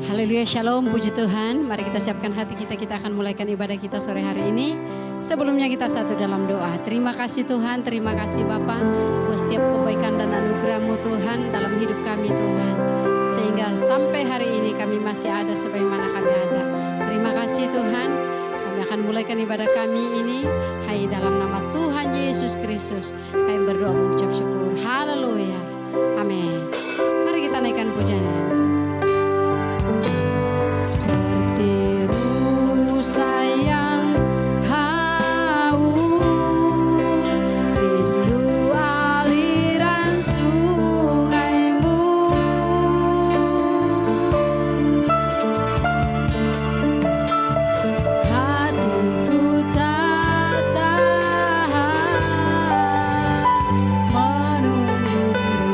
Haleluya, shalom, puji Tuhan. Mari kita siapkan hati kita, kita akan mulaikan ibadah kita sore hari ini. Sebelumnya kita satu dalam doa. Terima kasih Tuhan, terima kasih Bapa untuk setiap kebaikan dan anugerah-Mu Tuhan dalam hidup kami Tuhan. Sehingga sampai hari ini kami masih ada sebagaimana kami ada. Terima kasih Tuhan. Kami akan mulaikan ibadah kami ini hanya dalam nama Tuhan Yesus Kristus. Kami berdoa mengucap syukur. Haleluya. Amin. Mari kita naikkan pujiannya. Seperti rusa yang haus, rindu aliran sungai-Mu. Hatiku tak tahan menunggu-Mu.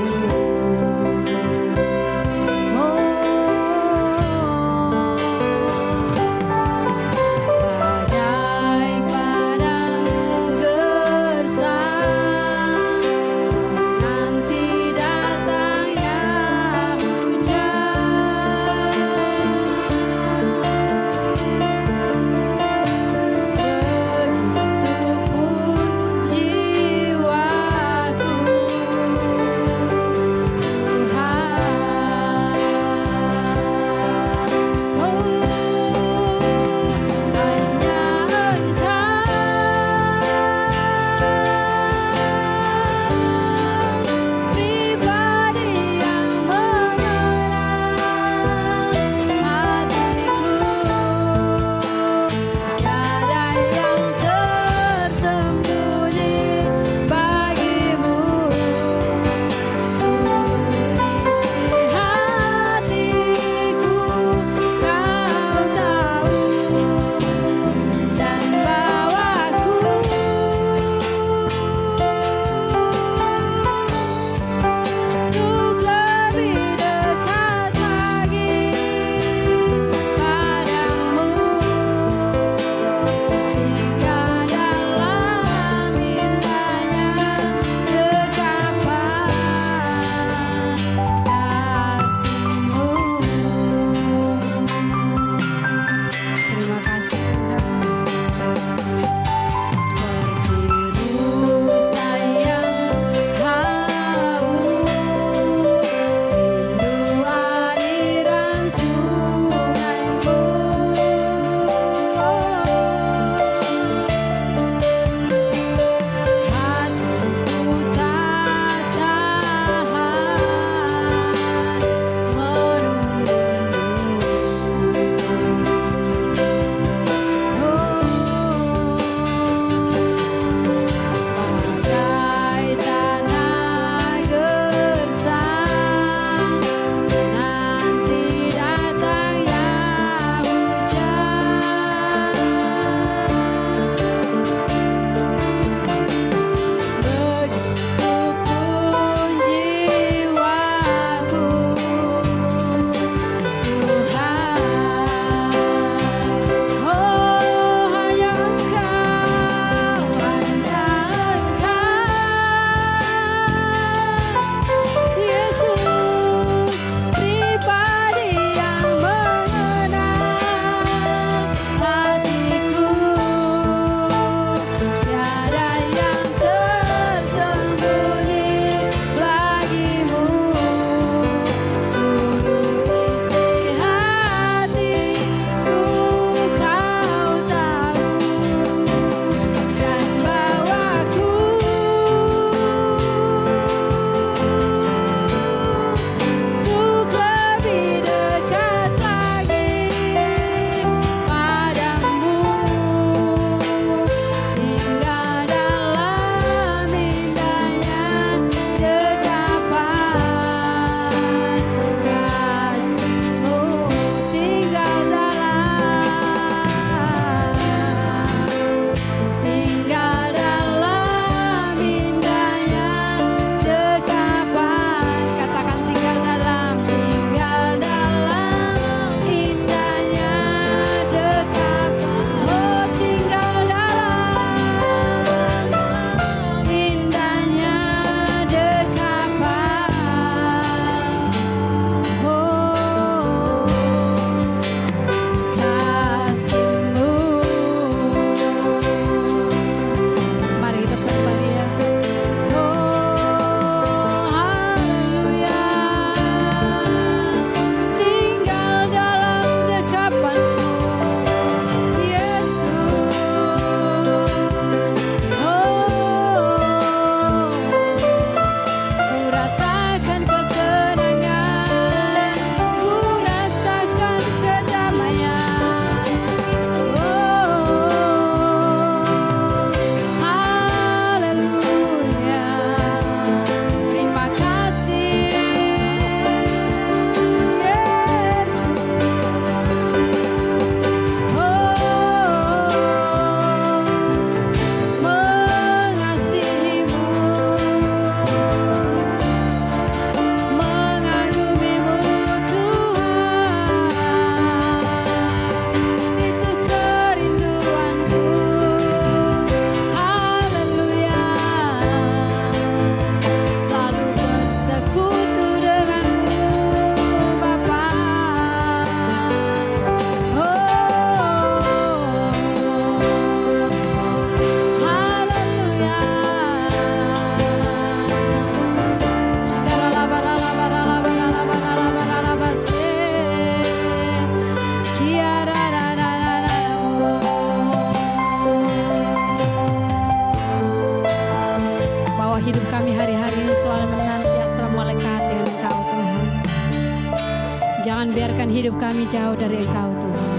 hidup kami jauh dari Engkau Tuhan.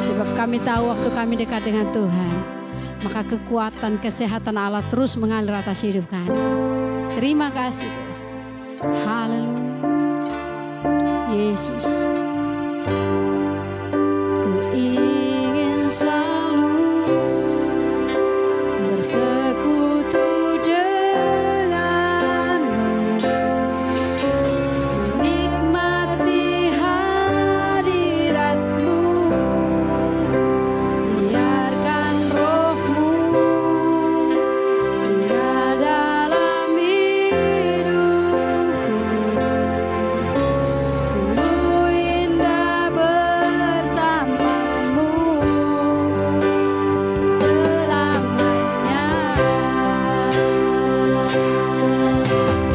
Sebab kami tahu waktu kami dekat dengan Tuhan, maka kekuatan kesehatan Allah terus mengalir atas hidup kami. Terima kasih Tuhan. Haleluya. Yesus. Ku ingin selalu bersekutu denganmu, menikmati hadiratmu, biarkan rohmu tinggal dalam hidupku. Sungguh indah bersamamu selamanya.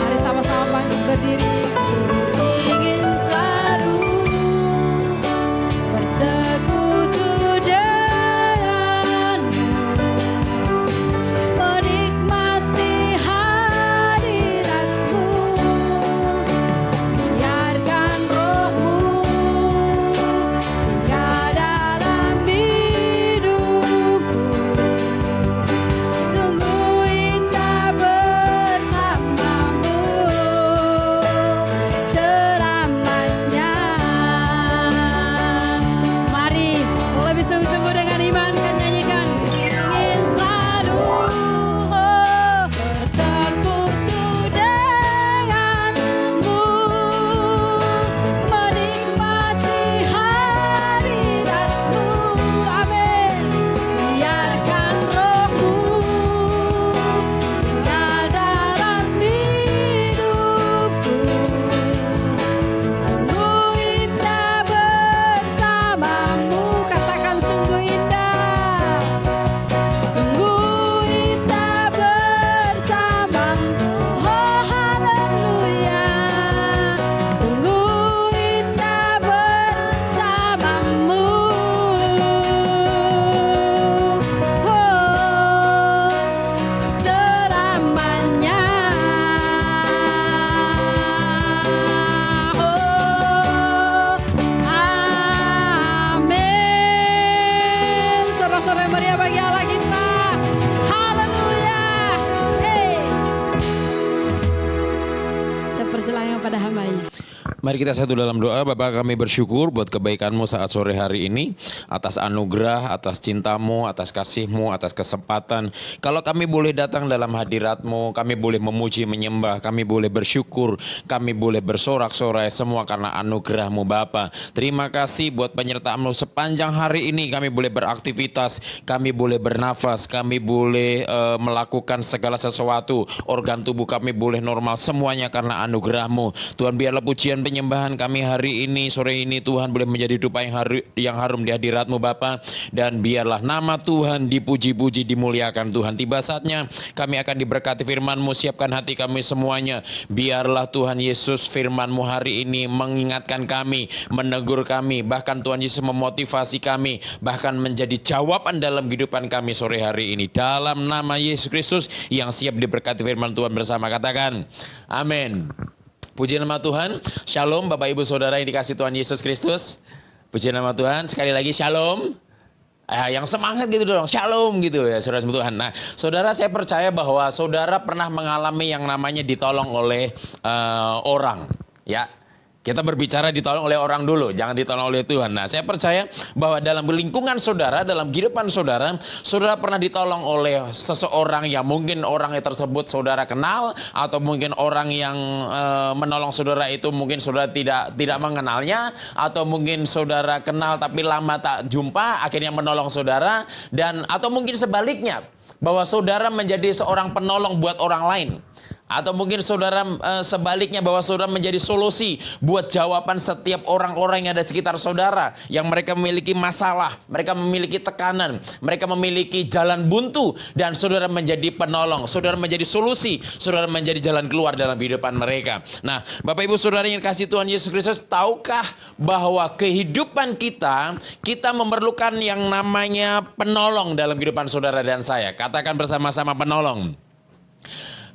Mari sama-sama bangkit berdiri. Ku ingin selalu bersekutu denganmu, menikmati hadiratmu, biarkan rohmu tinggal dalam hidupku. Sungguh indah bersamamu selamanya. Mari lebih sungguh-sungguh dengan iman kan nyanyikan. Ingin selalu bersekutu denganmu, menikmati hadiratmu. Amin. Biarkan rohmu tinggal dalam hidupku. Sungguh indah bersamamu. Katakan sungguh indah. Sungguh indah bersamamu. Oh haleluya. Sungguh indah bersamamu. Oh selamanya. Oh amin. Sorak-sorai meriah bagi Allah kita. Haleluya. Hey. Saya persilahkan pada hamba-Nya. Mari kita satu dalam doa. Bapa, kami bersyukur buat kebaikan-Mu saat sore hari ini, atas anugerah, atas cinta-Mu, atas kasih-Mu, atas kesempatan. Kalau kami boleh datang dalam hadirat-Mu, kami boleh memuji, menyembah, kami boleh bersyukur, kami boleh bersorak-sorai, semua karena anugerah-Mu Bapa. Terima kasih buat penyertaan-Mu sepanjang hari ini. Kami boleh beraktivitas, kami boleh bernafas, kami boleh melakukan segala sesuatu. Organ tubuh kami boleh normal, semuanya karena anugerah-Mu. Tuhan, biarlah pujian penyembahan kami hari ini, sore ini Tuhan boleh menjadi dupa yang harum di hadirat-Mu Bapa, dan biarlah nama Tuhan dipuji-puji, dimuliakan Tuhan. Tiba saatnya kami akan diberkati firman-Mu, siapkan hati kami semuanya. Biarlah Tuhan Yesus firman-Mu hari ini mengingatkan kami, menegur kami, bahkan Tuhan Yesus memotivasi kami, bahkan menjadi jawaban dalam kehidupan kami sore hari ini. Dalam nama Yesus Kristus yang siap diberkati firman Tuhan bersama, katakan amin. Puji nama Tuhan. Shalom Bapak Ibu Saudara yang dikasih Tuhan Yesus Kristus. Puji nama Tuhan. Sekali lagi shalom. Yang semangat gitu dong, shalom gitu ya saudara Tuhan. Nah saudara, saya percaya bahwa saudara pernah mengalami yang namanya ditolong oleh orang. Ya, kita berbicara ditolong oleh orang dulu, jangan ditolong oleh Tuhan. Nah, saya percaya bahwa dalam lingkungan saudara, dalam kehidupan saudara, saudara pernah ditolong oleh seseorang yang mungkin orang tersebut saudara kenal, atau mungkin orang yang menolong saudara itu mungkin saudara tidak mengenalnya, atau mungkin saudara kenal tapi lama tak jumpa, akhirnya menolong saudara, dan atau mungkin sebaliknya, bahwa saudara menjadi seorang penolong buat orang lain. Atau mungkin saudara sebaliknya, bahwa saudara menjadi solusi buat jawaban setiap orang-orang yang ada di sekitar saudara, yang mereka memiliki masalah, mereka memiliki tekanan, mereka memiliki jalan buntu, dan saudara menjadi penolong, saudara menjadi solusi, saudara menjadi jalan keluar dalam kehidupan mereka. Nah, Bapak Ibu Saudara yang kasih Tuhan Yesus Kristus, tahukah bahwa kehidupan kita memerlukan yang namanya penolong dalam kehidupan saudara dan saya? Katakan bersama-sama, penolong.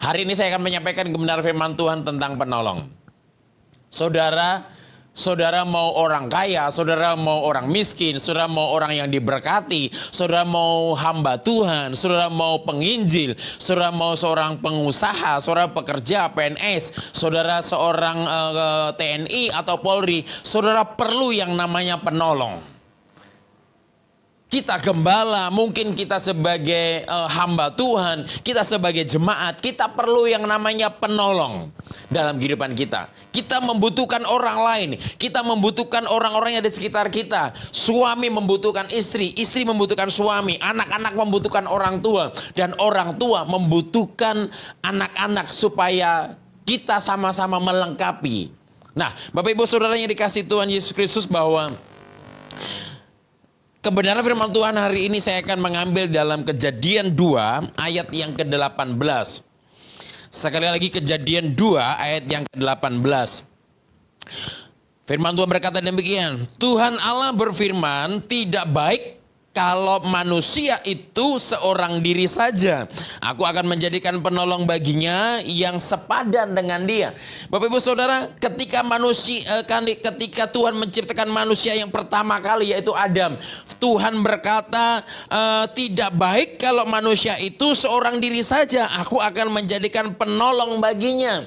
Hari ini saya akan menyampaikan kebenaran firman Tuhan tentang penolong. Saudara, Saudara mau orang kaya, saudara mau orang miskin, saudara mau orang yang diberkati, saudara mau hamba Tuhan, saudara mau penginjil, saudara mau seorang pengusaha, saudara pekerja PNS, saudara seorang TNI atau Polri, saudara perlu yang namanya penolong. Kita gembala, mungkin kita sebagai hamba Tuhan, kita sebagai jemaat, kita perlu yang namanya penolong dalam kehidupan kita. Kita membutuhkan orang lain, kita membutuhkan orang-orang yang ada di sekitar kita. Suami membutuhkan istri, istri membutuhkan suami, anak-anak membutuhkan orang tua, dan orang tua membutuhkan anak-anak supaya kita sama-sama melengkapi. Nah, Bapak Ibu Saudara yang dikasihi Tuhan Yesus Kristus, bahwa kebenaran firman Tuhan hari ini saya akan mengambil dalam Kejadian 2 ayat yang ke-18. Sekali lagi Kejadian 2 ayat yang ke-18. Firman Tuhan berkata demikian, Tuhan Allah berfirman, tidak baik kalau manusia itu seorang diri saja. Aku akan menjadikan penolong baginya yang sepadan dengan dia. Bapak Ibu Saudara, ketika Tuhan menciptakan manusia yang pertama kali, yaitu Adam, Tuhan berkata, tidak baik kalau manusia itu seorang diri saja. Aku akan menjadikan penolong baginya.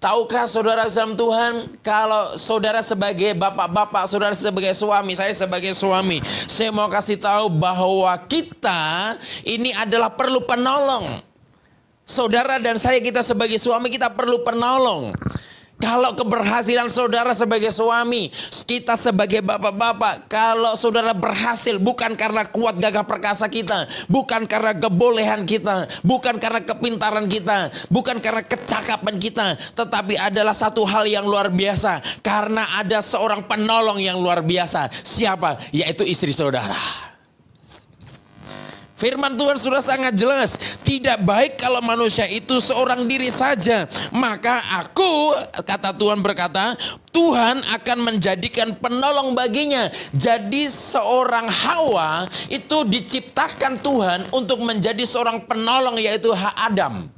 Tahukah saudara dalam Tuhan, kalau saudara sebagai bapak-bapak, saudara sebagai suami, saya sebagai suami, saya mau kasih tahu bahwa kita ini adalah perlu penolong. Saudara dan saya, kita sebagai suami, kita perlu penolong. Kalau keberhasilan saudara sebagai suami, kita sebagai bapak-bapak, kalau saudara berhasil bukan karena kuat gagah perkasa kita, bukan karena kebolehan kita, bukan karena kepintaran kita, bukan karena kecakapan kita, tetapi adalah satu hal yang luar biasa, karena ada seorang penolong yang luar biasa. Siapa? Yaitu istri saudara. Firman Tuhan sudah sangat jelas. Tidak baik kalau manusia itu seorang diri saja. Maka aku, kata Tuhan berkata, Tuhan akan menjadikan penolong baginya. Jadi seorang Hawa itu diciptakan Tuhan untuk menjadi seorang penolong, yaitu Adam.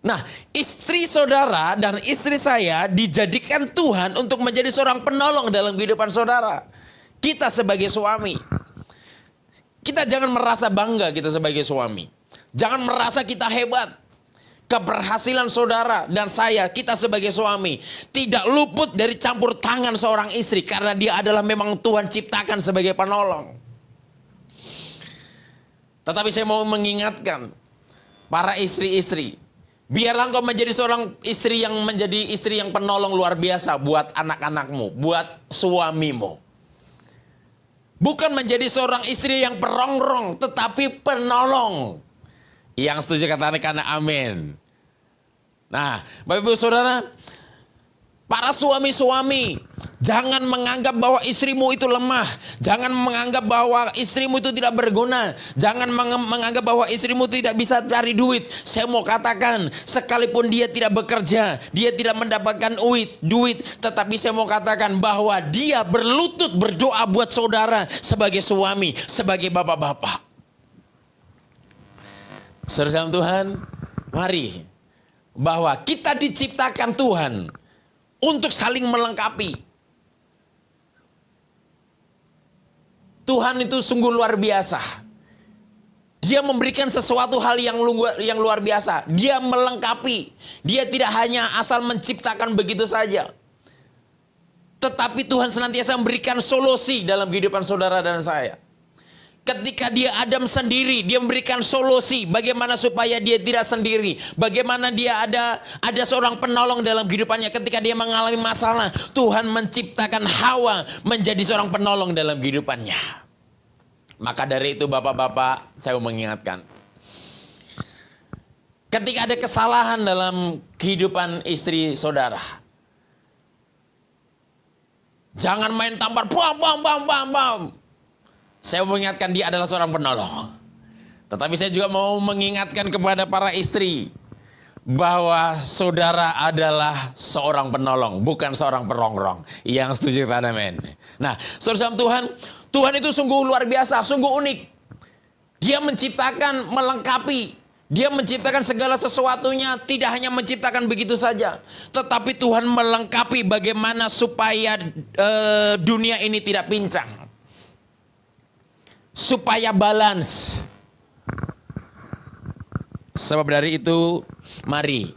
Nah, istri saudara dan istri saya dijadikan Tuhan untuk menjadi seorang penolong dalam kehidupan saudara. Kita sebagai suami, kita jangan merasa bangga kita sebagai suami. Jangan merasa kita hebat. Keberhasilan saudara dan saya, kita sebagai suami, tidak luput dari campur tangan seorang istri. Karena dia adalah memang Tuhan ciptakan sebagai penolong. Tetapi saya mau mengingatkan para istri-istri, biarlah engkau menjadi seorang istri yang menjadi istri yang penolong luar biasa buat anak-anakmu, buat suamimu. Bukan menjadi seorang istri yang perongrong, tetapi penolong. Yang setuju katakan amin. Nah, Bapak Ibu Saudara, para suami-suami, jangan menganggap bahwa istrimu itu lemah. Jangan menganggap bahwa istrimu itu tidak berguna. Jangan menganggap bahwa istrimu tidak bisa cari duit. Saya mau katakan, sekalipun dia tidak bekerja, dia tidak mendapatkan duit, tetapi saya mau katakan bahwa dia berlutut berdoa buat saudara sebagai suami, sebagai bapak-bapak. Saudara dalam Tuhan, mari, bahwa kita diciptakan Tuhan untuk saling melengkapi. Tuhan itu sungguh luar biasa. Dia memberikan sesuatu hal yang luar biasa. Dia melengkapi. Dia tidak hanya asal menciptakan begitu saja. Tetapi Tuhan senantiasa memberikan solusi dalam kehidupan saudara dan saya. Ketika dia Adam sendiri, dia memberikan solusi bagaimana supaya dia tidak sendiri. Bagaimana dia ada seorang penolong dalam kehidupannya ketika dia mengalami masalah. Tuhan menciptakan Hawa menjadi seorang penolong dalam kehidupannya. Maka dari itu bapak-bapak, saya mau mengingatkan. Ketika ada kesalahan dalam kehidupan istri saudara, jangan main tampar, bam. Saya mau mengingatkan dia adalah seorang penolong. Tetapi saya juga mau mengingatkan kepada para istri bahwa saudara adalah seorang penolong, bukan seorang perongrong. Yang setuju kata amin. Nah, saudara Tuhan itu sungguh luar biasa, sungguh unik. Dia menciptakan, melengkapi. Dia menciptakan segala sesuatunya, tidak hanya menciptakan begitu saja, tetapi Tuhan melengkapi bagaimana supaya dunia ini tidak pincang, supaya balance. Sebab dari itu, mari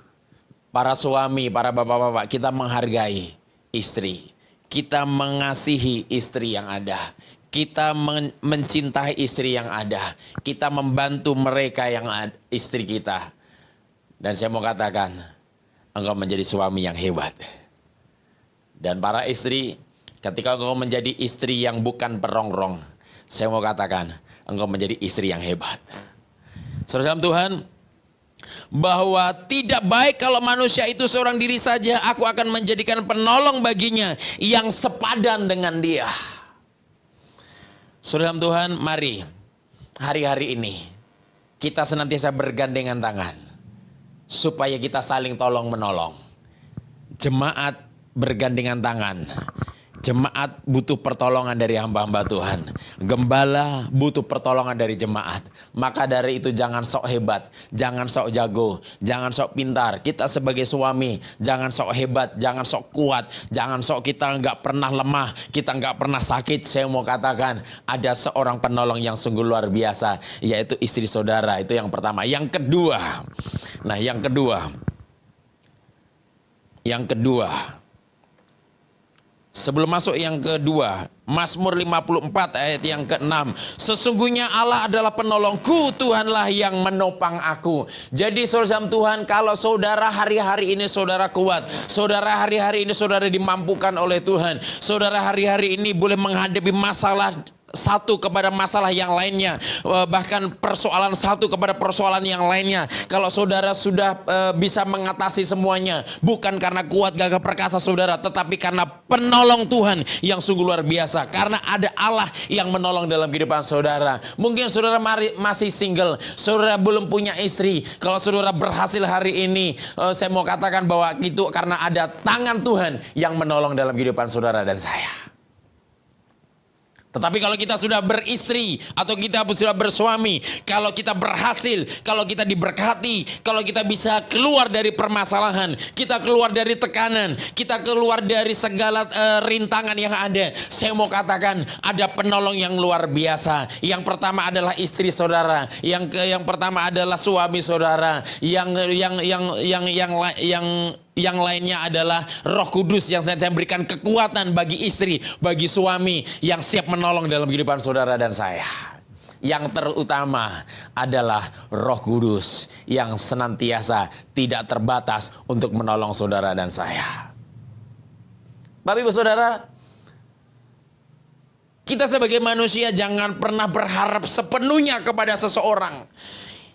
para suami, para bapak-bapak, kita menghargai istri, kita mengasihi istri yang ada. Kita mencintai istri yang ada. Kita membantu mereka yang istri kita. Dan saya mau katakan, engkau menjadi suami yang hebat. Dan para istri, ketika engkau menjadi istri yang bukan perongrong, saya mau katakan, engkau menjadi istri yang hebat. Saudara Tuhan, bahwa tidak baik kalau manusia itu seorang diri saja. Aku akan menjadikan penolong baginya yang sepadan dengan dia. Saudara Tuhan, mari hari-hari ini kita senantiasa bergandengan tangan supaya kita saling tolong menolong. Jemaat bergandengan tangan. Jemaat butuh pertolongan dari hamba-hamba Tuhan. Gembala butuh pertolongan dari jemaat. Maka dari itu jangan sok hebat, jangan sok jago, jangan sok pintar. Kita sebagai suami jangan sok hebat, jangan sok kuat, jangan sok kita nggak pernah lemah, kita nggak pernah sakit. Saya mau katakan ada seorang penolong yang sungguh luar biasa, yaitu istri saudara. Itu yang pertama. Yang kedua, sebelum masuk yang kedua, Mazmur 54 ayat yang ke-6. Sesungguhnya Allah adalah penolongku, Tuhanlah yang menopang aku. Jadi saudara Tuhan, kalau saudara hari-hari ini saudara kuat, saudara hari-hari ini saudara dimampukan oleh Tuhan, saudara hari-hari ini boleh menghadapi masalah satu kepada masalah yang lainnya, bahkan persoalan satu kepada persoalan yang lainnya. Kalau saudara sudah bisa mengatasi semuanya, bukan karena kuat gagah perkasa saudara, tetapi karena penolong Tuhan yang sungguh luar biasa. Karena ada Allah yang menolong dalam kehidupan saudara. Mungkin saudara masih single, saudara belum punya istri. Kalau saudara berhasil hari ini, saya mau katakan bahwa itu karena ada tangan Tuhan yang menolong dalam kehidupan saudara dan saya. Tetapi kalau kita sudah beristri atau kita sudah bersuami, kalau kita berhasil, kalau kita diberkati, kalau kita bisa keluar dari permasalahan, kita keluar dari tekanan, kita keluar dari segala rintangan yang ada, saya mau katakan ada penolong yang luar biasa. Yang pertama adalah istri saudara, yang pertama adalah suami saudara, yang lainnya adalah Roh Kudus yang senantiasa memberikan kekuatan bagi istri, bagi suami yang siap menolong dalam kehidupan saudara dan saya. Yang terutama adalah Roh Kudus yang senantiasa tidak terbatas untuk menolong saudara dan saya. Bapak Ibu Saudara, kita sebagai manusia jangan pernah berharap sepenuhnya kepada seseorang.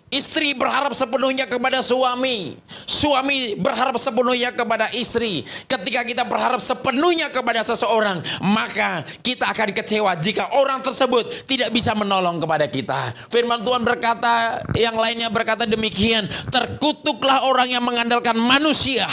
Istri berharap sepenuhnya kepada suami, suami berharap sepenuhnya kepada istri. Ketika kita berharap sepenuhnya kepada seseorang, maka kita akan kecewa jika orang tersebut tidak bisa menolong kepada kita. Firman Tuhan berkata, yang lainnya berkata demikian, terkutuklah orang yang mengandalkan manusia.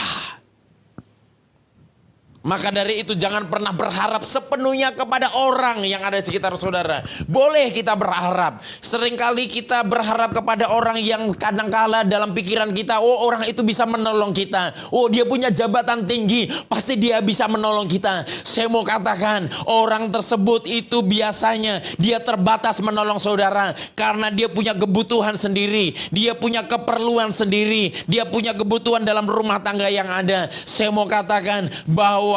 Maka dari itu jangan pernah berharap sepenuhnya kepada orang yang ada di sekitar saudara. Boleh kita berharap. Seringkali kita berharap kepada orang yang kadangkala dalam pikiran kita, oh orang itu bisa menolong kita. Oh dia punya jabatan tinggi, pasti dia bisa menolong kita. Saya mau katakan, orang tersebut itu biasanya dia terbatas menolong saudara. Karena dia punya kebutuhan sendiri, dia punya keperluan sendiri, dia punya kebutuhan dalam rumah tangga yang ada. Saya mau katakan bahwa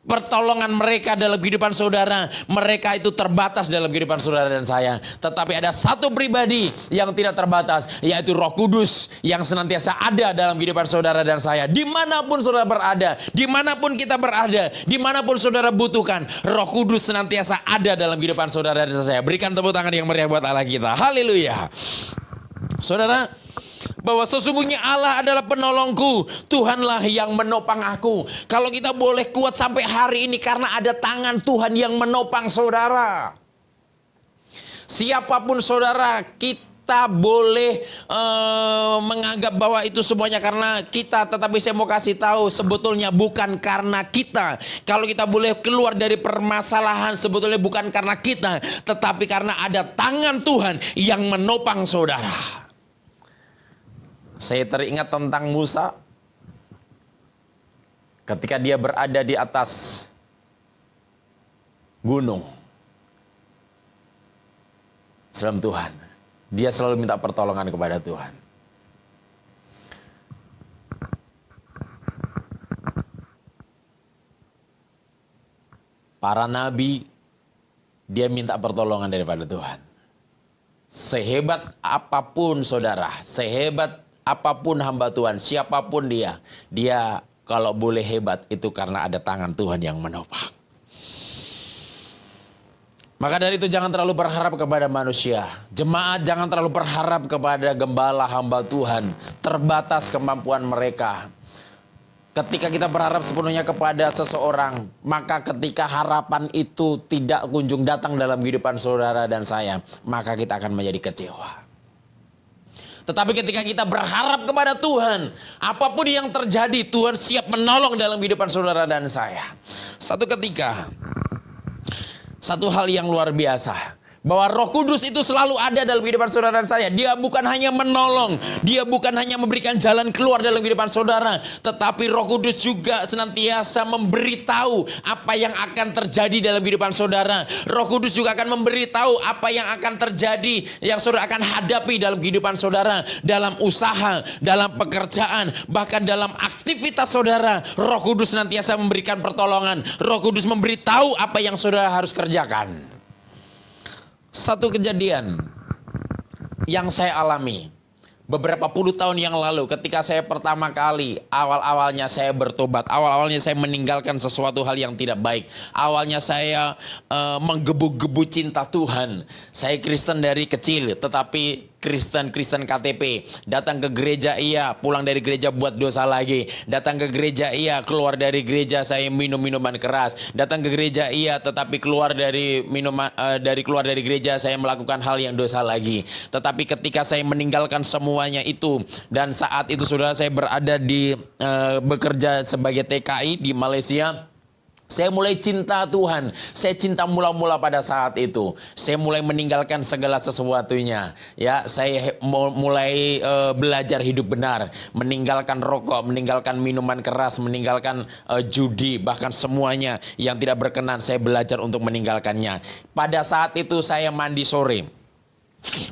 pertolongan mereka dalam kehidupan saudara, mereka itu terbatas dalam kehidupan saudara dan saya. Tetapi ada satu pribadi yang tidak terbatas, yaitu Roh Kudus yang senantiasa ada dalam kehidupan saudara dan saya. Dimanapun saudara berada, dimanapun kita berada, dimanapun saudara butuhkan, Roh Kudus senantiasa ada dalam kehidupan saudara dan saya. Berikan tepuk tangan yang meriah buat Allah kita. Haleluya. Saudara, bahwa sesungguhnya Allah adalah penolongku, Tuhanlah yang menopang aku. Kalau kita boleh kuat sampai hari ini karena ada tangan Tuhan yang menopang saudara. Siapapun saudara, kita boleh menganggap bahwa itu semuanya karena kita, tetapi saya mau kasih tahu sebetulnya bukan karena kita. Kalau kita boleh keluar dari permasalahan, sebetulnya bukan karena kita, tetapi karena ada tangan Tuhan yang menopang saudara. Saya teringat tentang Musa ketika dia berada di atas gunung. Salam Tuhan, dia selalu minta pertolongan kepada Tuhan. Para nabi, dia minta pertolongan daripada Tuhan. Sehebat apapun saudara, sehebat apapun hamba Tuhan, siapapun dia kalau boleh hebat itu karena ada tangan Tuhan yang menopang. Maka dari itu jangan terlalu berharap kepada manusia. Jemaat jangan terlalu berharap kepada gembala hamba Tuhan. Terbatas kemampuan mereka. Ketika kita berharap sepenuhnya kepada seseorang, maka ketika harapan itu tidak kunjung datang dalam kehidupan saudara dan saya, maka kita akan menjadi kecewa. Tetapi ketika kita berharap kepada Tuhan, apapun yang terjadi, Tuhan siap menolong dalam kehidupan saudara dan saya. Satu hal yang luar biasa, bahwa Roh Kudus itu selalu ada dalam kehidupan saudara dan saya. Dia bukan hanya menolong, dia bukan hanya memberikan jalan keluar dalam kehidupan saudara, tetapi Roh Kudus juga senantiasa memberitahu apa yang akan terjadi dalam kehidupan saudara. Roh Kudus juga akan memberitahu apa yang akan terjadi, yang saudara akan hadapi dalam kehidupan saudara, dalam usaha, dalam pekerjaan, bahkan dalam aktivitas saudara. Roh Kudus senantiasa memberikan pertolongan. Roh Kudus memberitahu apa yang saudara harus kerjakan. Satu kejadian yang saya alami beberapa puluh tahun yang lalu ketika saya pertama kali awal-awalnya saya bertobat, awal-awalnya saya meninggalkan sesuatu hal yang tidak baik. Awalnya saya menggebu-gebu cinta Tuhan. Saya Kristen dari kecil, tetapi Kristen KTP. Datang ke gereja iya, pulang dari gereja buat dosa lagi. Datang ke gereja iya, keluar dari gereja saya minum minuman keras. Datang ke gereja iya, tetapi keluar dari keluar dari gereja saya melakukan hal yang dosa lagi. Tetapi ketika saya meninggalkan semuanya itu, dan saat itu saudara saya berada di bekerja sebagai TKI di Malaysia. Saya mulai cinta Tuhan. Saya cinta mula-mula pada saat itu. Saya mulai meninggalkan segala sesuatunya. Ya, saya mulai belajar hidup benar, meninggalkan rokok, meninggalkan minuman keras, meninggalkan judi, bahkan semuanya yang tidak berkenan. Saya belajar untuk meninggalkannya. Pada saat itu saya mandi sore.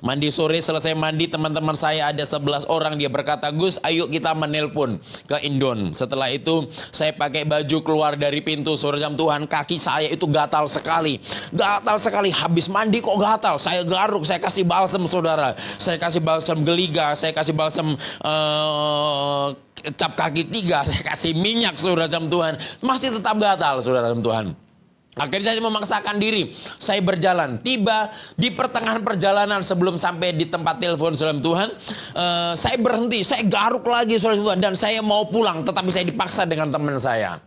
Mandi sore, selesai mandi, teman-teman saya ada 11 orang. Dia berkata, Gus, ayo kita menelpon ke Indon. Setelah itu saya pakai baju keluar dari pintu. Saudara jam Tuhan, kaki saya itu gatal sekali. Gatal sekali, habis mandi kok gatal. Saya garuk, saya kasih balsam saudara. Saya kasih balsam geliga, saya kasih balsam cap kaki 3, saya kasih minyak saudara jam Tuhan. Masih tetap gatal saudara jam Tuhan. Akhirnya saya memaksakan diri, saya berjalan. Tiba di pertengahan perjalanan sebelum sampai di tempat telepon saudara Tuhan, saya berhenti, saya garuk lagi saudara Tuhan, dan saya mau pulang, tetapi saya dipaksa dengan teman saya.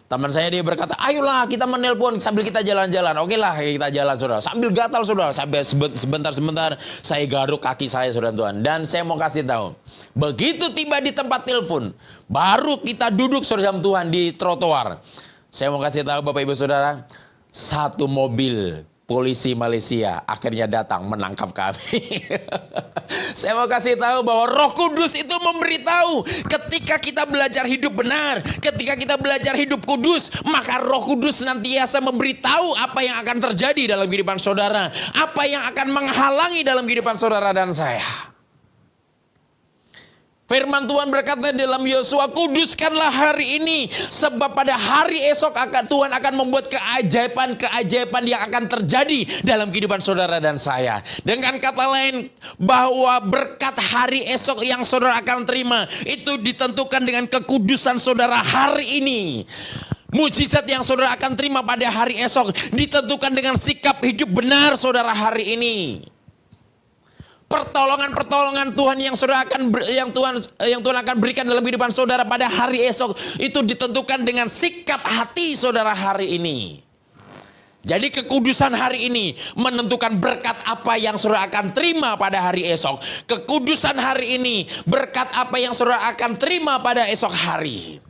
Teman saya dia berkata, ayolah kita menelpon sambil kita jalan-jalan. Oke lah kita jalan saudara. Sambil gatal saudara, sampai sebentar saya garuk kaki saya saudara Tuhan. Dan saya mau kasih tahu, begitu tiba di tempat telepon, baru kita duduk saudara Tuhan di trotoar. Saya mau kasih tahu Bapak Ibu Saudara, satu mobil polisi Malaysia akhirnya datang menangkap kami. Saya mau kasih tahu bahwa Roh Kudus itu memberitahu ketika kita belajar hidup benar, ketika kita belajar hidup kudus, maka Roh Kudus senantiasa memberitahu apa yang akan terjadi dalam kehidupan saudara, apa yang akan menghalangi dalam kehidupan saudara dan saya. Firman Tuhan berkata dalam Yosua, kuduskanlah hari ini, sebab pada hari esok Tuhan akan membuat keajaiban-keajaiban yang akan terjadi dalam kehidupan saudara dan saya. Dengan kata lain, bahwa berkat hari esok yang saudara akan terima, itu ditentukan dengan kekudusan saudara hari ini. Mujizat yang saudara akan terima pada hari esok ditentukan dengan sikap hidup benar saudara hari ini. Pertolongan-pertolongan Tuhan yang Tuhan akan berikan dalam kehidupan saudara pada hari esok itu ditentukan dengan sikap hati saudara hari ini. Jadi kekudusan hari ini menentukan berkat apa yang saudara akan terima pada hari esok. Kekudusan hari ini berkat apa yang saudara akan terima pada esok hari.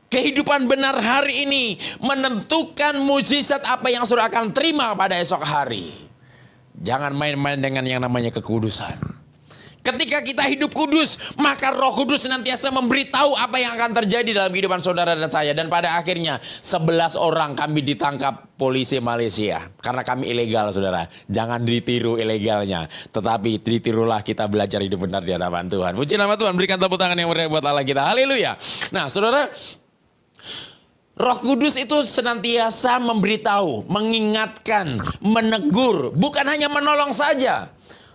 Kehidupan benar hari ini menentukan mujizat apa yang saudara akan terima pada esok hari. Jangan main-main dengan yang namanya kekudusan. Ketika kita hidup kudus, maka Roh Kudus senantiasa memberitahu apa yang akan terjadi dalam kehidupan saudara dan saya. Dan pada akhirnya 11 orang kami ditangkap polisi Malaysia. Karena kami ilegal, saudara. Jangan ditiru ilegalnya. Tetapi ditirulah kita belajar hidup benar di hadapan Tuhan. Puji nama Tuhan, berikan tepuk tangan yang meriah buat Allah kita. Haleluya. Nah saudara, Roh Kudus itu senantiasa memberitahu, mengingatkan, menegur. Bukan hanya menolong saja,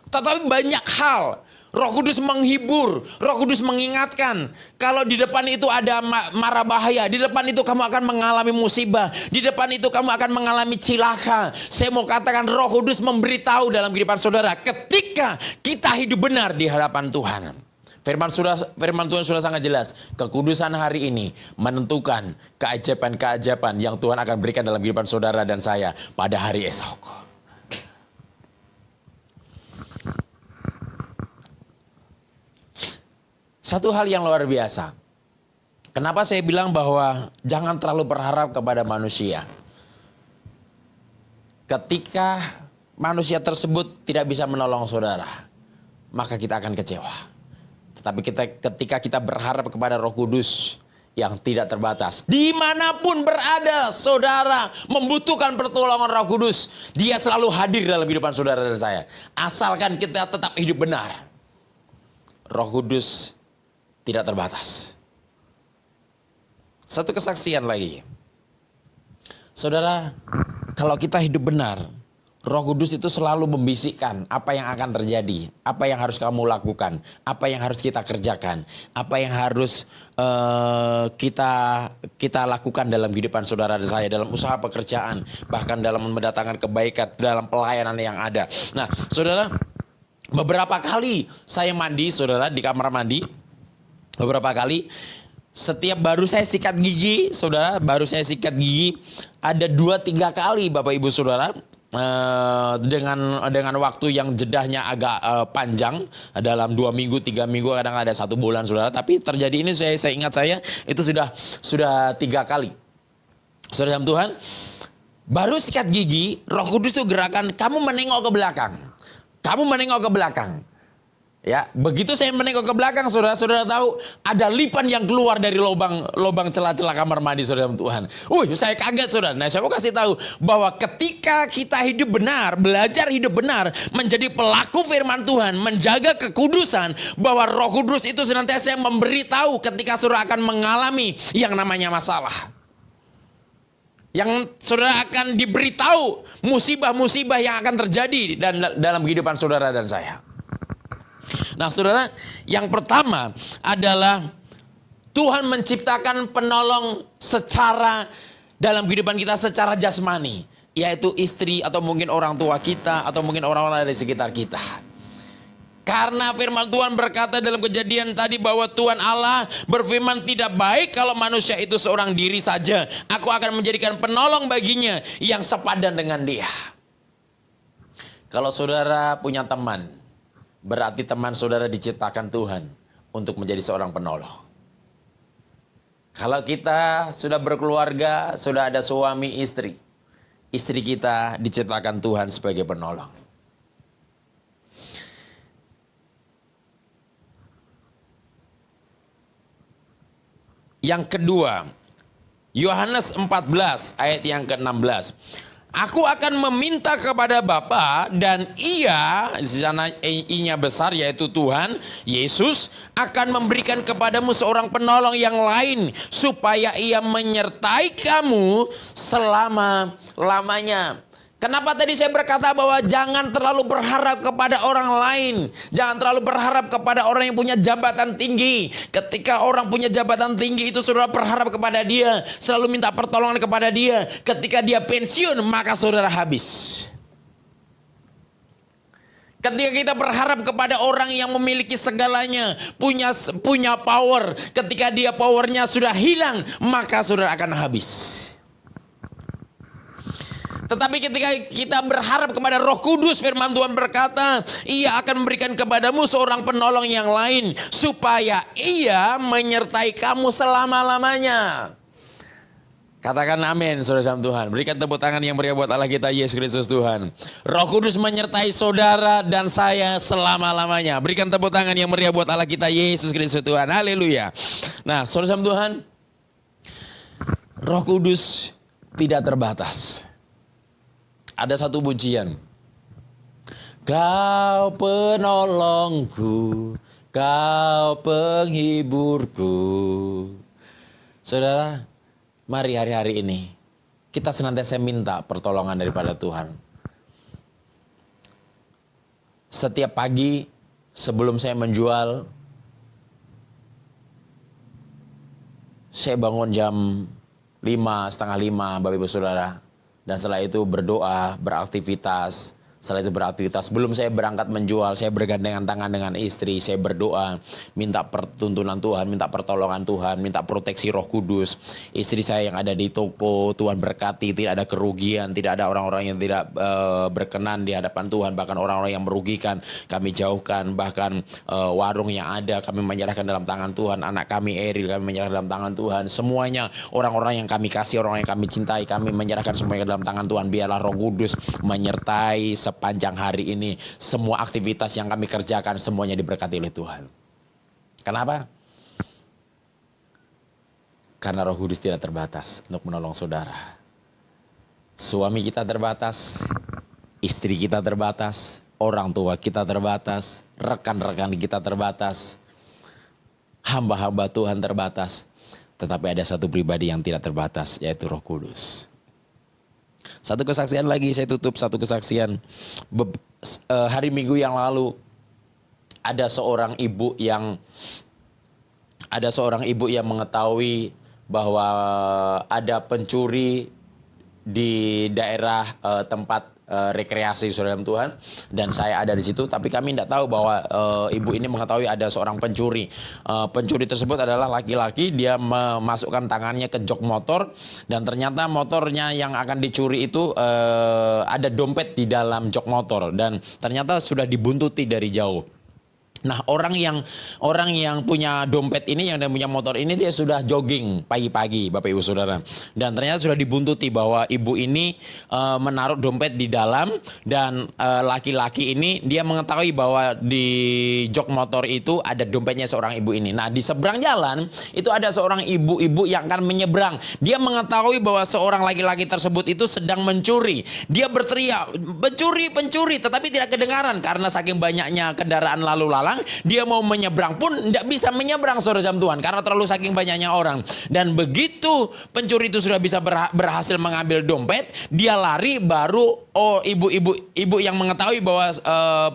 tetapi banyak hal. Roh Kudus menghibur, Roh Kudus mengingatkan. Kalau di depan itu ada mara bahaya, di depan itu kamu akan mengalami musibah, di depan itu kamu akan mengalami cilaka. Saya mau katakan Roh Kudus memberitahu dalam kehidupan saudara ketika kita hidup benar di hadapan Tuhan. Firman Tuhan sudah sangat jelas. Kekudusan hari ini menentukan keajaiban-keajaiban yang Tuhan akan berikan dalam kehidupan saudara dan saya pada hari esok. Satu hal yang luar biasa. Kenapa saya bilang bahwa jangan terlalu berharap kepada manusia. Ketika manusia tersebut tidak bisa menolong saudara, maka kita akan kecewa. Tetapi ketika kita berharap kepada Roh Kudus yang tidak terbatas, dimanapun berada saudara membutuhkan pertolongan Roh Kudus, Dia selalu hadir dalam kehidupan saudara dan saya. Asalkan kita tetap hidup benar, Roh Kudus tidak terbatas. Satu kesaksian lagi. Saudara, kalau kita hidup benar, Roh Kudus itu selalu membisikkan apa yang akan terjadi, apa yang harus kamu lakukan, apa yang harus kita kerjakan, apa yang harus kita lakukan dalam kehidupan saudara dan saya, dalam usaha pekerjaan, bahkan dalam mendatangkan kebaikan, dalam pelayanan yang ada. Nah, saudara, beberapa kali saya mandi, saudara, di kamar mandi. Beberapa kali, setiap baru saya sikat gigi, saudara, ada 2-3 kali Bapak Ibu Saudara, dengan waktu yang jedahnya agak panjang, dalam 2 minggu, 3 minggu, kadang ada 1 bulan, saudara. Tapi terjadi ini saya ingat itu sudah 3 kali. Saudara dalam Tuhan, baru sikat gigi, Roh Kudus itu gerakan kamu menengok ke belakang. Kamu menengok ke belakang. Ya, begitu saya menengok ke belakang, saudara tahu ada lipan yang keluar dari lubang celah-celah kamar mandi, saudara Tuhan. Saya kaget, saudara. Nah, saya mau kasih tahu bahwa ketika kita hidup benar, belajar hidup benar, menjadi pelaku firman Tuhan, menjaga kekudusan, bahwa Roh Kudus itu senantiasa memberitahu ketika saudara akan mengalami yang namanya masalah. Yang saudara akan diberitahu musibah-musibah yang akan terjadi dalam kehidupan saudara dan saya. Nah, saudara, yang pertama adalah Tuhan menciptakan penolong secara dalam kehidupan kita secara jasmani, yaitu istri atau mungkin orang tua kita atau mungkin orang-orang dari sekitar kita. Karena firman Tuhan berkata dalam Kejadian tadi bahwa Tuhan Allah berfirman, tidak baik kalau manusia itu seorang diri saja. Aku akan menjadikan penolong baginya yang sepadan dengan dia. Kalau saudara punya teman, berarti teman saudara diciptakan Tuhan untuk menjadi seorang penolong. Kalau kita sudah berkeluarga, sudah ada suami istri, istri kita diciptakan Tuhan sebagai penolong. Yang kedua, Yohanes 14 ayat yang ke-16. Aku akan meminta kepada Bapa dan Ia, di sana I-nya besar yaitu Tuhan Yesus, akan memberikan kepadamu seorang penolong yang lain supaya Ia menyertai kamu selama-lamanya. Kenapa tadi saya berkata bahwa jangan terlalu berharap kepada orang lain. Jangan terlalu berharap kepada orang yang punya jabatan tinggi. Ketika orang punya jabatan tinggi itu saudara berharap kepada dia. Selalu minta pertolongan kepada dia. Ketika dia pensiun maka saudara habis. Ketika kita berharap kepada orang yang memiliki segalanya. Punya power. Ketika dia powernya sudah hilang maka saudara akan habis. Tetapi ketika kita berharap kepada Roh Kudus, firman Tuhan berkata, Ia akan memberikan kepadamu seorang penolong yang lain, supaya Ia menyertai kamu selama-lamanya. Katakan amin, saudara sama Tuhan. Berikan tepuk tangan yang meriah buat Allah kita Yesus Kristus Tuhan. Roh Kudus menyertai saudara dan saya selama-lamanya. Berikan tepuk tangan yang meriah buat Allah kita Yesus Kristus Tuhan. Haleluya. Nah, saudara sama Tuhan, Roh Kudus tidak terbatas. Ada satu pujian. Kau penolongku, kau penghiburku. Saudara, mari hari-hari ini kita senantiasa minta pertolongan daripada Tuhan. Setiap pagi sebelum saya menjual, saya bangun jam 5, setengah 5, Bapak Ibu Saudara. Dan setelah itu berdoa, beraktivitas. Setelah itu beraktivitas, sebelum saya berangkat menjual, saya bergandengan tangan dengan istri, saya berdoa, minta pertuntunan Tuhan, minta pertolongan Tuhan, minta proteksi Roh Kudus. Istri saya yang ada di toko, Tuhan berkati, tidak ada kerugian, tidak ada orang-orang yang tidak berkenan di hadapan Tuhan, bahkan orang-orang yang merugikan, kami jauhkan, bahkan warung yang ada, kami menyerahkan dalam tangan Tuhan, anak kami Eril, kami menyerahkan dalam tangan Tuhan, semuanya orang-orang yang kami kasih, orang yang kami cintai, kami menyerahkan semuanya dalam tangan Tuhan. Biarlah Roh Kudus menyertai sepanjang hari ini, semua aktivitas yang kami kerjakan semuanya diberkati oleh Tuhan. Kenapa? Karena Roh Kudus tidak terbatas untuk menolong saudara. Suami kita terbatas, istri kita terbatas, orang tua kita terbatas, rekan-rekan kita terbatas, hamba-hamba Tuhan terbatas. Tetapi ada satu pribadi yang tidak terbatas, yaitu Roh Kudus. Satu kesaksian lagi, saya tutup satu kesaksian. Hari Minggu yang lalu ada seorang ibu yang mengetahui bahwa ada pencuri di daerah tempat rekreasi saudara Tuhan, dan saya ada di situ, tapi kami tidak tahu bahwa ibu ini mengetahui ada seorang pencuri. Pencuri tersebut adalah laki-laki, dia memasukkan tangannya ke jok motor, dan ternyata motornya yang akan dicuri itu ada dompet di dalam jok motor, dan ternyata sudah dibuntuti dari jauh. Nah, orang yang punya dompet ini, yang punya motor ini, dia sudah jogging pagi-pagi, Bapak Ibu Saudara. Dan ternyata sudah dibuntuti bahwa ibu ini menaruh dompet di dalam, dan laki-laki ini dia mengetahui bahwa di jok motor itu ada dompetnya seorang ibu ini. Nah, di seberang jalan itu ada seorang ibu-ibu yang akan menyeberang. Dia mengetahui bahwa seorang laki-laki tersebut itu sedang mencuri. Dia berteriak, "Pencuri, pencuri!" Tetapi tidak kedengaran karena saking banyaknya kendaraan lalu lalang. Dia mau menyeberang pun tidak bisa menyeberang, saudara jam Tuhan, karena terlalu saking banyaknya orang. Dan begitu pencuri itu sudah bisa berhasil mengambil dompet, dia lari, baru ibu yang mengetahui bahwa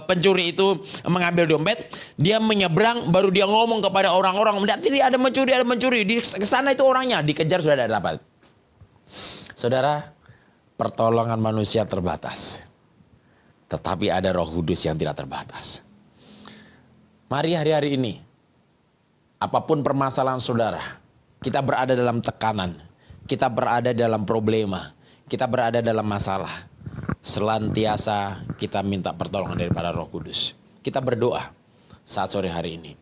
pencuri itu mengambil dompet, dia menyeberang, baru dia ngomong kepada orang-orang, "Tidak ada mencuri, di sana itu orangnya." Dikejar, sudah ada dapat. Saudara, pertolongan manusia terbatas, tetapi ada Roh Kudus yang tidak terbatas. Mari hari-hari ini, apapun permasalahan saudara, kita berada dalam tekanan, kita berada dalam problema, kita berada dalam masalah, selantiasa kita minta pertolongan daripada Roh Kudus. Kita berdoa saat sore hari ini.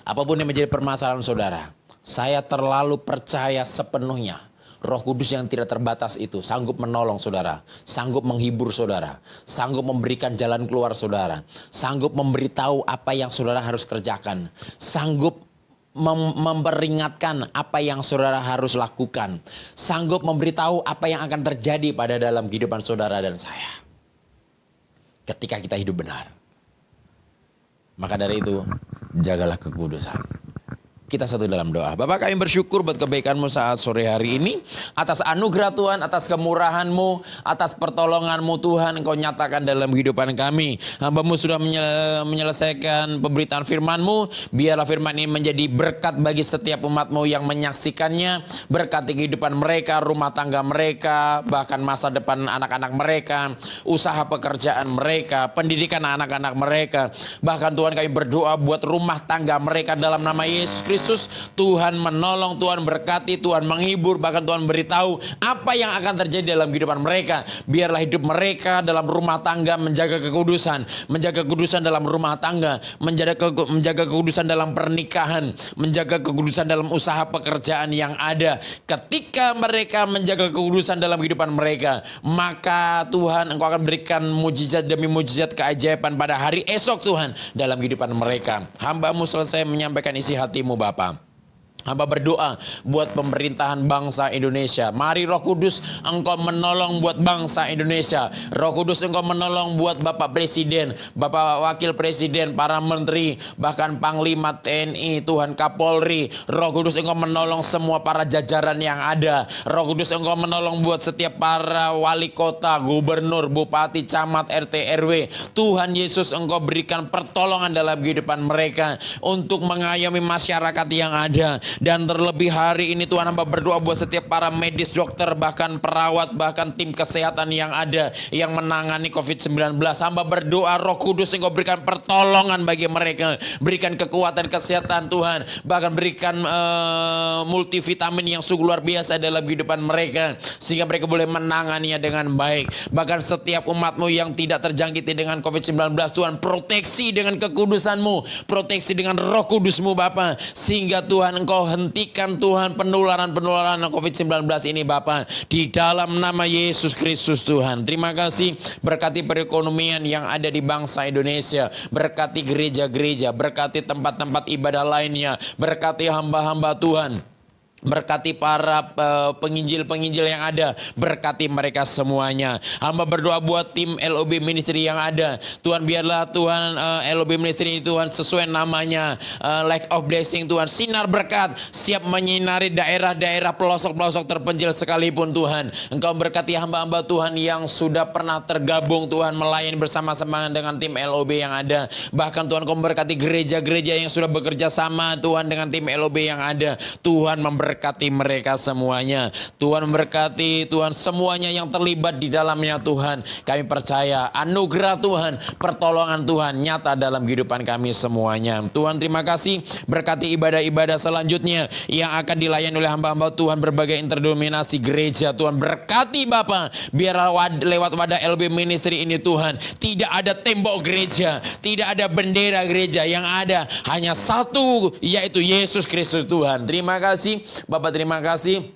Apapun yang menjadi permasalahan saudara, saya terlalu percaya sepenuhnya Roh Kudus yang tidak terbatas itu sanggup menolong saudara, sanggup menghibur saudara, sanggup memberikan jalan keluar saudara, sanggup memberitahu apa yang saudara harus kerjakan, sanggup memperingatkan apa yang saudara harus lakukan, sanggup memberitahu apa yang akan terjadi pada dalam kehidupan saudara dan saya ketika kita hidup benar. Maka dari itu, jagalah kekudusan. Kita satu dalam doa. Bapak, kami bersyukur buat kebaikan-Mu saat sore hari ini. Atas anugerah Tuhan, atas kemurahan-Mu, atas pertolongan-Mu Tuhan, Engkau nyatakan dalam kehidupan kami. Hamba-Mu sudah menyelesaikan pemberitaan firman-Mu. Biarlah firman ini menjadi berkat bagi setiap umat-Mu yang menyaksikannya. Berkati kehidupan mereka, rumah tangga mereka, bahkan masa depan anak-anak mereka, usaha pekerjaan mereka, pendidikan anak-anak mereka. Bahkan Tuhan, kami berdoa buat rumah tangga mereka dalam nama Yesus Kristus. Yesus. Tuhan menolong, Tuhan berkati, Tuhan menghibur, bahkan Tuhan beritahu apa yang akan terjadi dalam kehidupan mereka. Biarlah hidup mereka dalam rumah tangga menjaga kekudusan dalam rumah tangga, menjaga kekudusan dalam pernikahan, menjaga kekudusan dalam usaha pekerjaan yang ada. Ketika mereka menjaga kekudusan dalam kehidupan mereka, maka Tuhan, Engkau akan berikan mujizat demi mujizat keajaiban pada hari esok Tuhan dalam kehidupan mereka. Hamba-Mu selesai menyampaikan isi hati-Mu Bapa. Hamba berdoa buat pemerintahan bangsa Indonesia. Mari Roh Kudus, Engkau menolong buat bangsa Indonesia. Roh Kudus, Engkau menolong buat Bapak Presiden, Bapak Wakil Presiden, para menteri, bahkan Panglima TNI, Tuhan Kapolri. Roh Kudus, Engkau menolong semua para jajaran yang ada. Roh Kudus, Engkau menolong buat setiap para wali kota, gubernur, bupati, camat, RT, RW. Tuhan Yesus, Engkau berikan pertolongan dalam kehidupan mereka untuk mengayomi masyarakat yang ada. Dan terlebih hari ini Tuhan, hamba berdoa buat setiap para medis, dokter, bahkan perawat, bahkan tim kesehatan yang ada yang menangani COVID-19. Hamba berdoa Roh Kudus, Engkau berikan pertolongan bagi mereka, berikan kekuatan kesehatan Tuhan, bahkan berikan multivitamin yang sungguh luar biasa dalam kehidupan mereka, sehingga mereka boleh menanganinya dengan baik. Bahkan setiap umat-Mu yang tidak terjangkiti dengan COVID-19, Tuhan proteksi dengan kekudusan-Mu, proteksi dengan Roh Kudus-Mu Bapa, sehingga Tuhan Engkau hentikan Tuhan penularan COVID-19 ini Bapa, di dalam nama Yesus Kristus Tuhan. Terima kasih, berkati perekonomian yang ada di bangsa Indonesia, berkati gereja-gereja, berkati tempat-tempat ibadah lainnya, berkati hamba-hamba Tuhan, berkati para penginjil-penginjil yang ada, berkati mereka semuanya. Hamba berdoa buat tim LOB Ministry yang ada. Tuhan, biarlah Tuhan LOB Ministry Tuhan sesuai namanya, Light of Blessing Tuhan, sinar berkat, siap menyinari daerah-daerah pelosok-pelosok terpencil sekalipun Tuhan. Engkau berkati hamba-hamba Tuhan yang sudah pernah tergabung Tuhan melayani bersama-sama dengan tim LOB yang ada. Bahkan Tuhan, Engkau berkati gereja-gereja yang sudah bekerja sama Tuhan dengan tim LOB yang ada. Tuhan memberkati mereka semuanya. Tuhan memberkati Tuhan semuanya yang terlibat di dalamnya Tuhan. Kami percaya anugerah Tuhan, pertolongan Tuhan nyata dalam kehidupan kami semuanya. Tuhan, terima kasih, berkati ibadah-ibadah selanjutnya yang akan dilayani oleh hamba-hamba Tuhan berbagai interdenominasi gereja. Tuhan berkati Bapa, biarlah lewat wadah LB Ministry ini Tuhan, tidak ada tembok gereja, tidak ada bendera gereja, yang ada hanya satu, yaitu Yesus Kristus Tuhan. Terima kasih Bapak, terima kasih.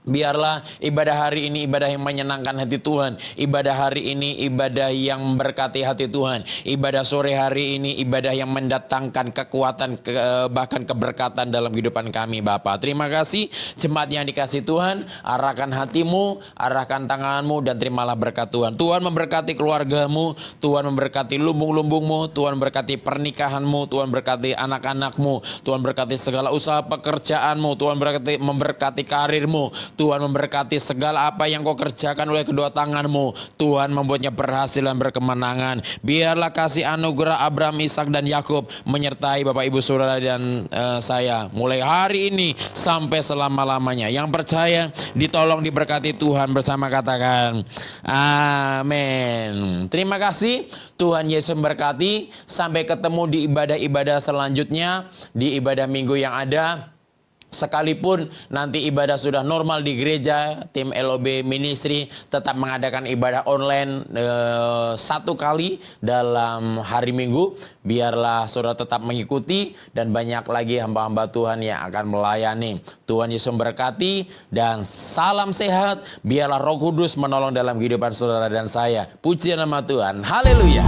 Biarlah ibadah hari ini ibadah yang menyenangkan hati Tuhan. Ibadah hari ini ibadah yang memberkati hati Tuhan. Ibadah sore hari ini ibadah yang mendatangkan kekuatan, bahkan keberkatan dalam kehidupan kami Bapak. Terima kasih jemaat yang dikasih Tuhan. Arahkan hatimu, arahkan tanganmu, dan terimalah berkat Tuhan. Tuhan memberkati keluargamu, Tuhan memberkati lumbung-lumbungmu, Tuhan memberkati pernikahanmu, Tuhan memberkati anak-anakmu, Tuhan memberkati segala usaha pekerjaanmu, Tuhan memberkati karirmu, Tuhan memberkati segala apa yang kau kerjakan oleh kedua tanganmu. Tuhan membuatnya berhasil dan berkemenangan. Biarlah kasih anugerah Abraham, Ishak, dan Yakub menyertai Bapak, Ibu, Saudara, dan saya mulai hari ini sampai selama-lamanya. Yang percaya ditolong, diberkati Tuhan bersama, katakan amin. Terima kasih, Tuhan Yesus memberkati. Sampai ketemu di ibadah-ibadah selanjutnya, di ibadah minggu yang ada. Sekalipun nanti ibadah sudah normal di gereja, tim LOB Ministry tetap mengadakan ibadah online 1 kali dalam hari Minggu. Biarlah saudara tetap mengikuti, dan banyak lagi hamba-hamba Tuhan yang akan melayani. Tuhan Yesus memberkati, dan salam sehat. Biarlah Roh Kudus menolong dalam kehidupan saudara dan saya. Puji nama Tuhan. Haleluya.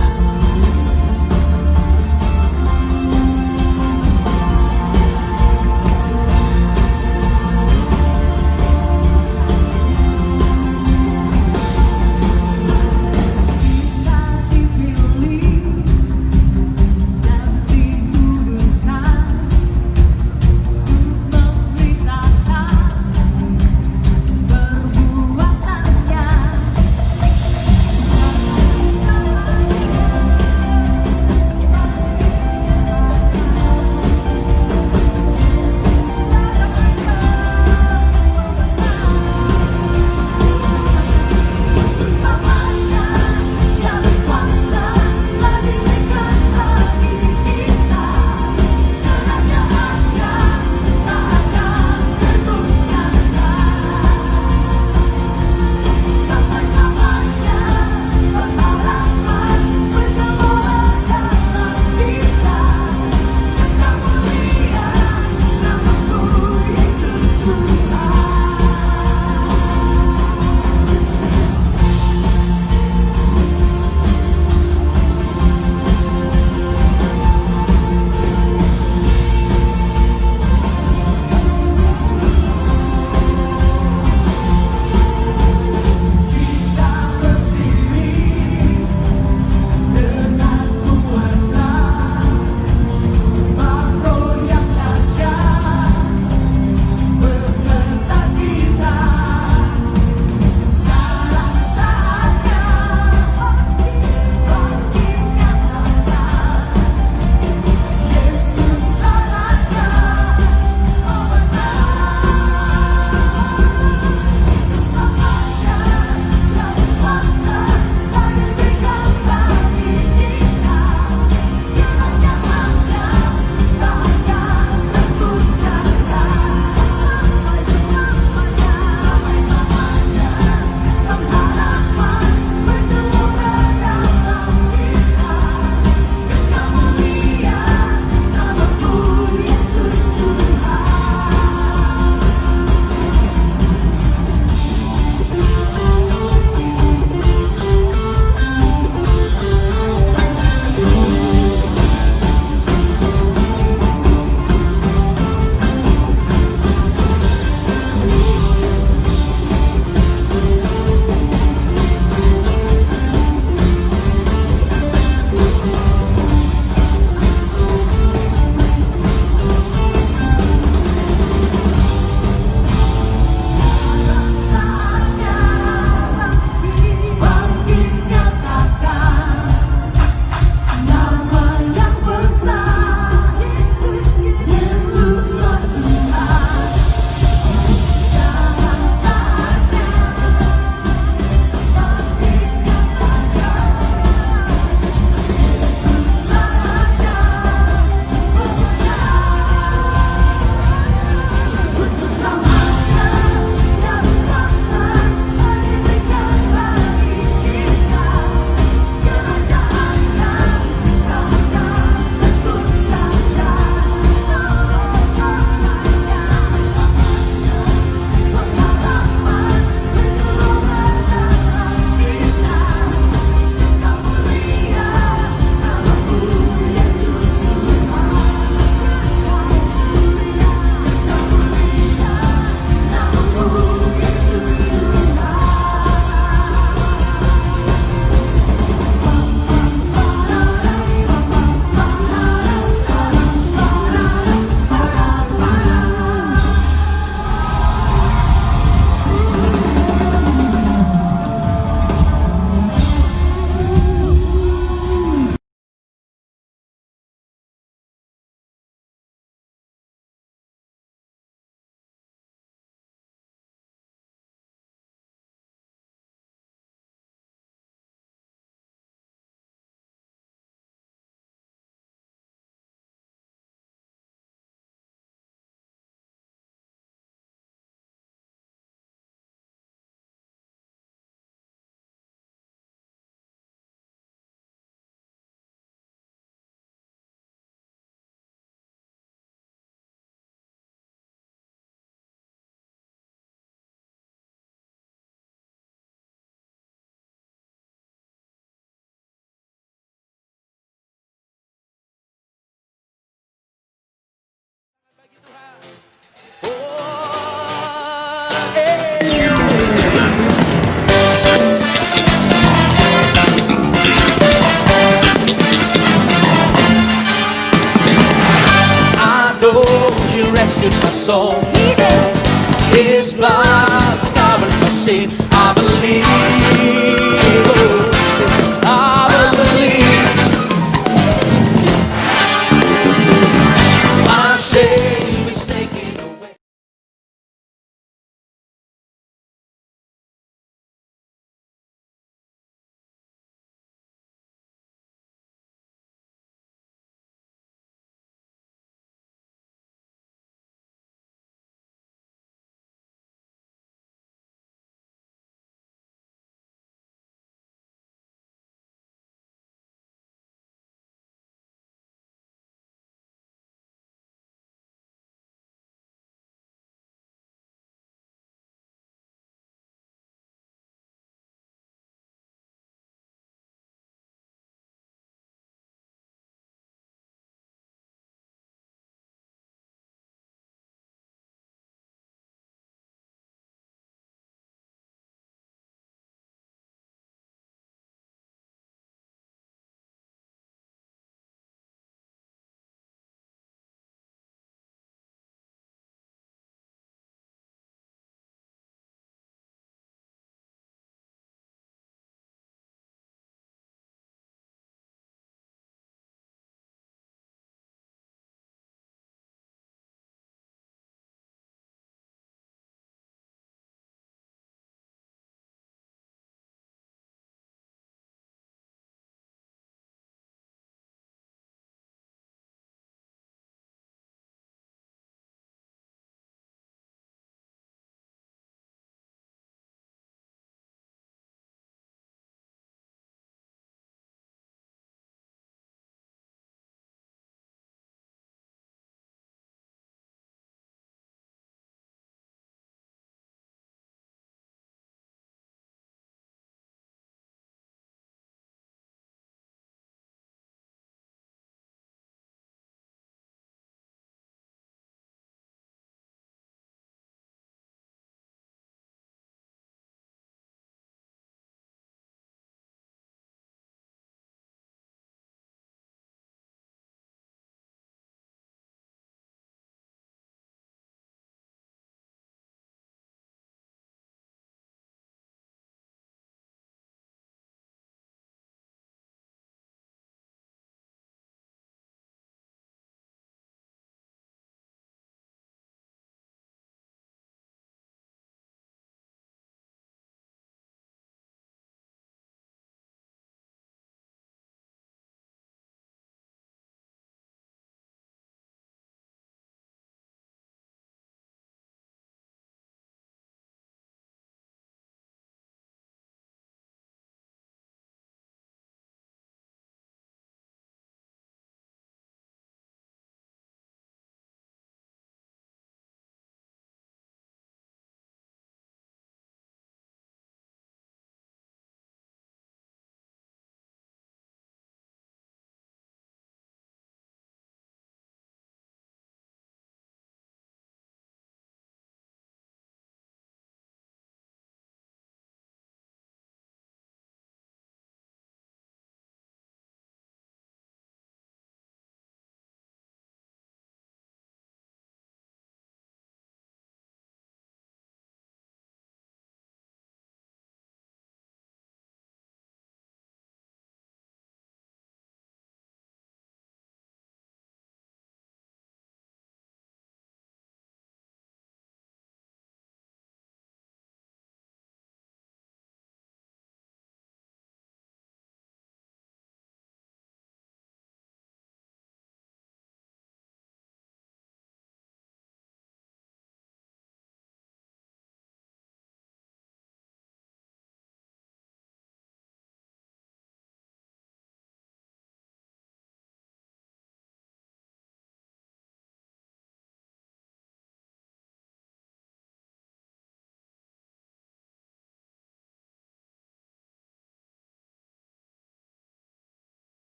I know you rescued my soul.